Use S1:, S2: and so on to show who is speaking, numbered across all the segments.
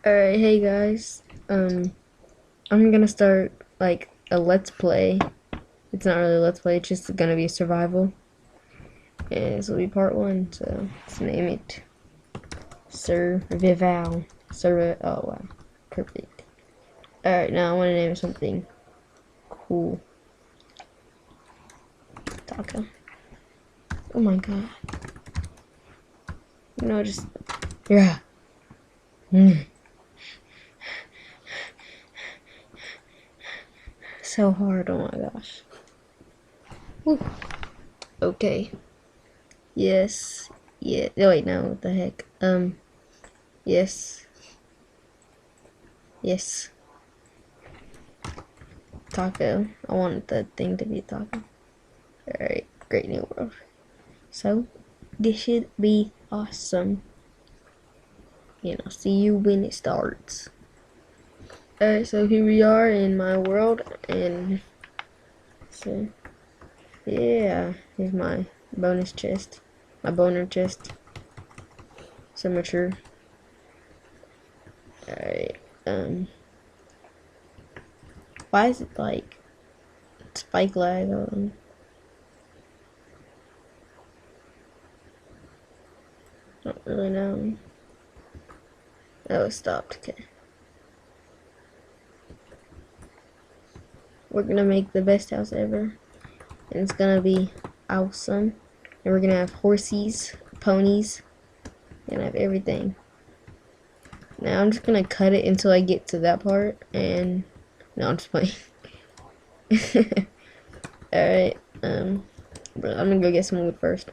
S1: Alright, hey guys. I'm gonna start like a let's play. It's not really a let's play, it's just gonna be survival. And this will be part one, so let's name it Survival. Oh wow. Perfect. Alright, now I wanna name something cool. Taco. Oh my god. Just yeah. So hard, oh my gosh. Woo. Okay. Yes. Yeah. Oh, wait, no. What the heck? Yes. Yes. Taco. I wanted the thing to be taco. Alright. Great new world. So, this should be awesome. And I'll see you when it starts. Alright, so here we are in my world. And so, yeah. Here's my bonus chest. My boner chest. So mature. Alright. Why is it like spike lag on? Don't really know. Oh, it stopped. Okay. We're gonna make the best house ever. And it's gonna be awesome. And we're gonna have horses, ponies, and have everything. Now I'm just gonna cut it until I get to that part. And no, I'm just playing. Alright, I'm gonna go get some wood first.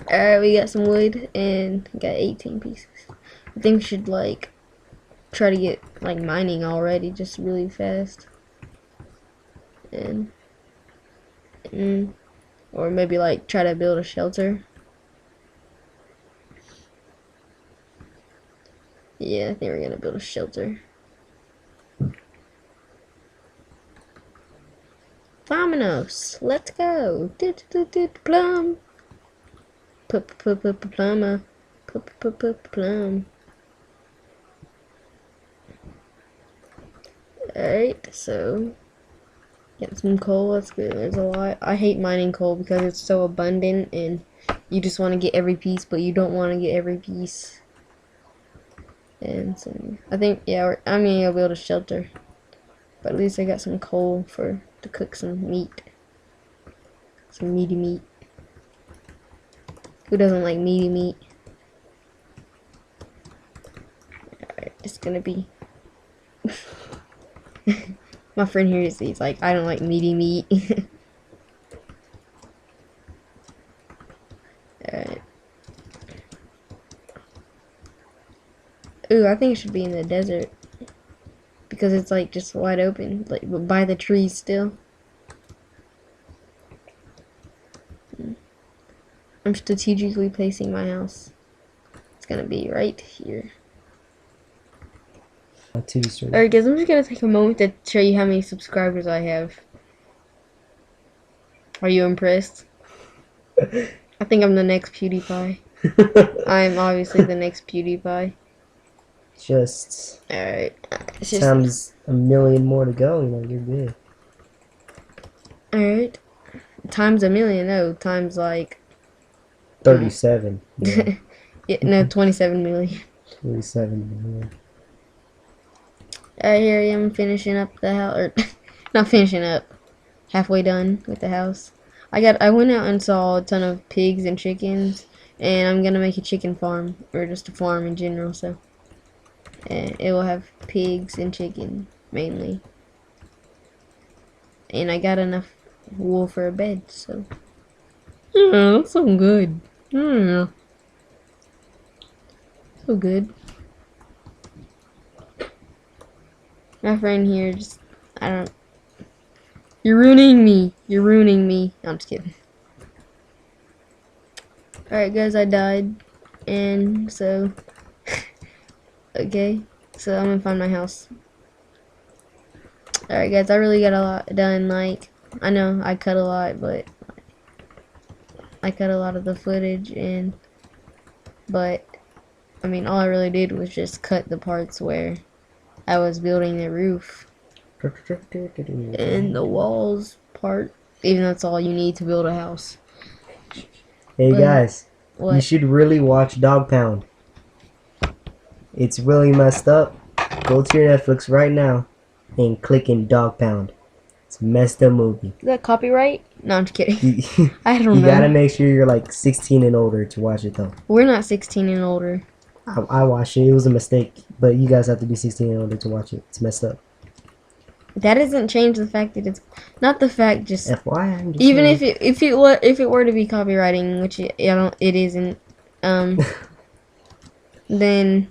S1: Alright, we got some wood and got 18 pieces. I think we should like try to get like mining already, just really fast. And or maybe like try to build a shelter. Yeah, I think we're gonna build a shelter. Vamonos, let's go. Plum. Plum. Plum. Alright, so get some coal. That's good. There's a lot. I hate mining coal because it's so abundant and you just want to get every piece, but you don't want to get every piece. And so I think, yeah, I'm gonna go build a shelter. But at least I got some coal to cook some meat. Some meaty meat. Who doesn't like meaty meat? Alright, it's gonna be my friend here he's like, I don't like meaty meat. Alright. Ooh, I think it should be in the desert. Because it's like just wide open. Like by the trees still. I'm strategically placing my house. It's gonna be right here. Alright guys, I'm just gonna take a moment to show you how many subscribers I have. Are you impressed? I think I'm the next PewDiePie. I'm obviously the next PewDiePie.
S2: Just
S1: alright.
S2: Times a million more to go, you're good.
S1: Alright. Times a million, no, times like
S2: 37.
S1: Yeah. Yeah, no, 27 million.
S2: 27 million.
S1: Alright, here I am finishing up the house, or not finishing up, halfway done with the house. I went out and saw a ton of pigs and chickens, and I'm gonna make a chicken farm, or just a farm in general, so. And it will have pigs and chicken, mainly. And I got enough wool for a bed, so. Yeah, that's so good. Yeah. So good. My friend here just, I don't. You're ruining me. You're ruining me. No, I'm just kidding. Alright, guys, I died. And so. Okay. So I'm gonna find my house. Alright, guys, I really got a lot done. Like, I know I cut a lot, but. I cut a lot of the footage, but I mean, all I really did was just cut the parts where I was building the roof and the walls part, even though that's all you need to build a house.
S2: Hey
S1: But
S2: guys, you
S1: what?
S2: should really watch Dog Pound. It's really messed up. Go to your Netflix right now and click in Dog Pound. It's a messed up movie.
S1: Is that copyright? No, I'm just kidding.
S2: You,
S1: I don't
S2: you gotta
S1: know.
S2: make sure you're like 16 and older to watch it though.
S1: We're not 16 and older.
S2: I watched it. It was a mistake, but you guys have to be 16 and older to watch it. It's messed up.
S1: That doesn't change the fact that it's not the fact. Just
S2: FYI, I'm just
S1: even
S2: saying.
S1: if it were to be copywriting, which it isn't, then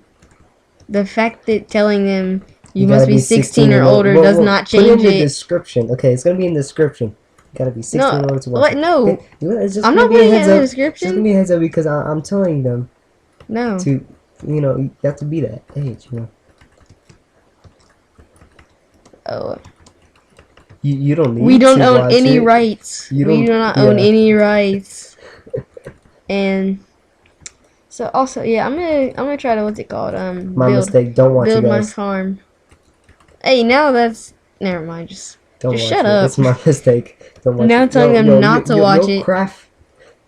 S1: the fact that telling them you must
S2: gotta
S1: be 16 or
S2: and
S1: older
S2: Well,
S1: does not
S2: put it in
S1: change
S2: the
S1: it.
S2: description. Okay, it's gonna be in the description. You gotta be 16
S1: No,
S2: in order to watch
S1: what?
S2: it.
S1: No,
S2: Okay, it's just
S1: I'm
S2: gonna
S1: not
S2: be a
S1: putting it
S2: heads
S1: in the
S2: up. It's just gonna
S1: description.
S2: be a heads up because I'm telling them
S1: No.
S2: to, you have to be that age.
S1: Oh,
S2: You don't need
S1: we don't
S2: to
S1: own
S2: watch
S1: any
S2: it.
S1: rights.
S2: You
S1: We
S2: don't.
S1: do not own
S2: Yeah.
S1: any rights. And so also, yeah, I'm gonna try to what's it called?
S2: My mistake. Don't watch it,
S1: Build my
S2: guys.
S1: farm. Hey, now that's never mind.
S2: Don't
S1: Just
S2: watch
S1: shut
S2: it.
S1: up.
S2: It's my mistake. Don't watch
S1: Now
S2: it.
S1: telling them not to watch
S2: Yo,
S1: it.
S2: craft.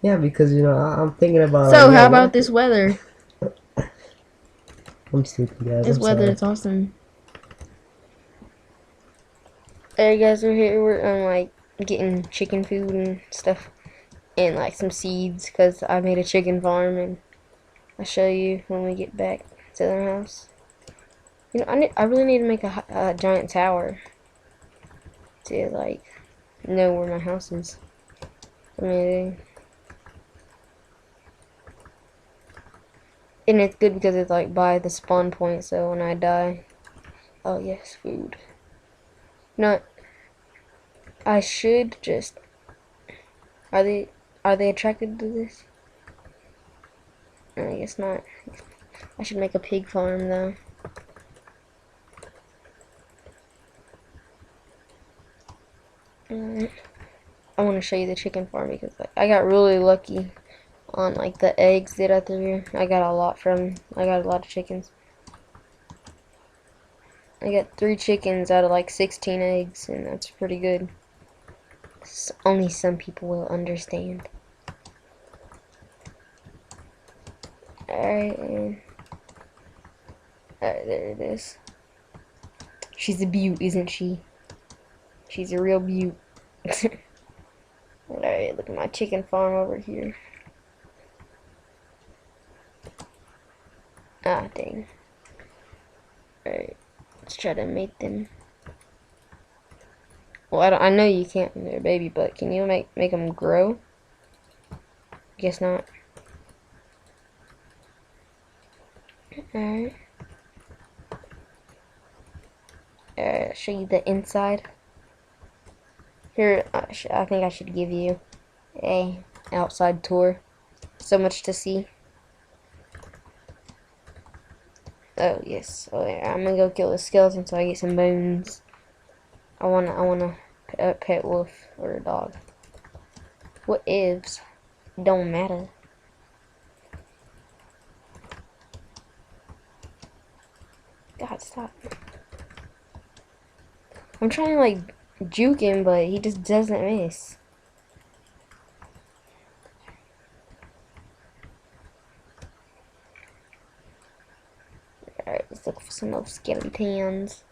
S2: Yeah, because I'm thinking about
S1: So how about
S2: watch
S1: this
S2: it.
S1: weather?
S2: I'm stupid, guys.
S1: This
S2: I'm
S1: weather
S2: sorry.
S1: is awesome. Hey guys, we're here. We're like getting chicken food and stuff, and like some seeds because I made a chicken farm, and I'll show you when we get back to the house. You know, I really need to make a giant tower to like know where my house is. I mean, and it's good because it's like by the spawn point, so when I die, oh yes, food. Not, I should just. Are they attracted to this? I guess not. I should make a pig farm though. Alright. I want to show you the chicken farm because like, I got really lucky on like the eggs that I threw. I got a lot of chickens. I got 3 chickens out of like 16 eggs, and that's pretty good. Only some people will understand. Alright, and alright, there it is. She's a beaut, isn't she? She's a real beaut. Alright, look at my chicken farm over here. Ah, dang. Alright, let's try to mate them. Well, I know you can't when they're a baby, but can you make them grow? Guess not. Alright. Alright, I'll show you the inside. Here, I think I should give you a outside tour. So much to see. Oh yes. Oh yeah. I'm gonna go kill a skeleton so I get some bones. I wanna a pet wolf or a dog. What ifs? Don't matter. God, stop. I'm trying to like juke him, but he just doesn't miss. Alright, let's look for some more skeletons.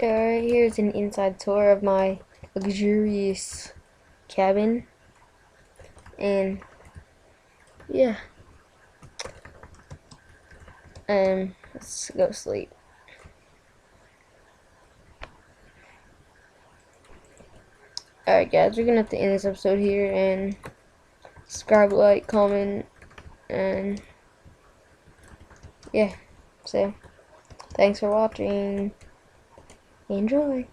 S1: Alright, here's an inside tour of my luxurious cabin. And yeah. Let's go sleep. Alright guys, we're gonna have to end this episode here, and subscribe, like, comment, and yeah. So thanks for watching. Enjoy.